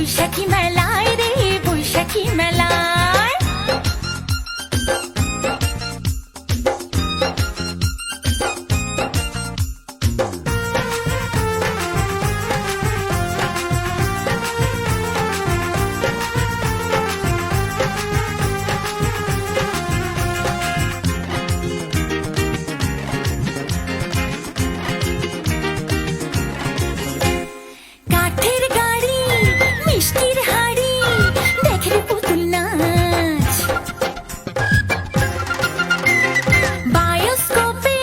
বৈশাখী মেলায় রে বৈশাখী মেলায়। কাঠের গাড়ি মিষ্টির হাড়ি দেখে পুতুল নাচ, বায়োস্কোপে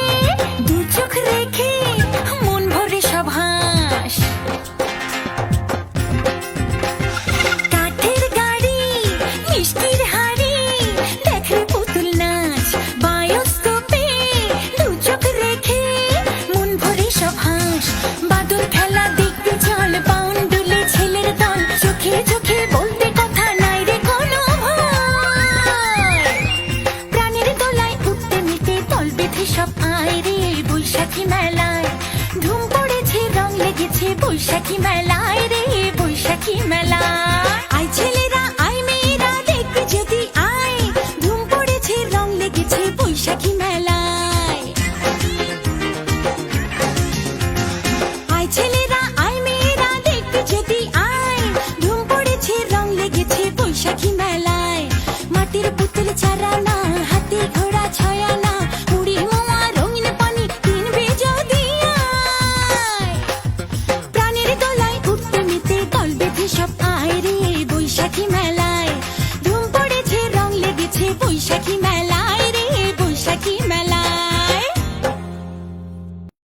দু চোখ রেখে মন ভরে সব হাস। কাঠের গাড়ি মিষ্টির হাড়ি দেখে পুতুল নাচ, বায়োস্কোপে দু চোখ রেখে মন ভরে সব হাস। বাদল খেলা দেখতে চল বাউন্ডুলে ছেলের দল, চোখে চোখে বলতে কথা নাই রে কোনো ভয়। প্রাণের দোলায় উঠতে মিটে দল বেঁধে সব আয় রে বৈশাখী মেলায়। ধুম পড়েছে রং লেগেছে বৈশাখী মেলায় রে বৈশাখী মেলায়। আয় ছেলেরা আয় মেয়েরা দেখতে যদি আয়, ধুম পড়েছে রং লেগেছে বৈশাখী মেলায়। আয় ছেলেরা আয় মেয়েরা দেখতে যদি আয়, ধুম পড়েছে রং লেগেছে বৈশাখী মেলায়। মাটির পুতুল চারানা হাতে ঘোড়া ছয়ানা, মুড়ি মোয়া রঙিন পানি কিনবে যদি আয়। প্রাণের দোলায় উঠতে মেতে দল বেঁধে সব আয় রে বৈশাখী মেলায়। ধুম পড়েছে রং লেগেছে বৈশাখী মেলায় রে বৈশাখী মেলায়।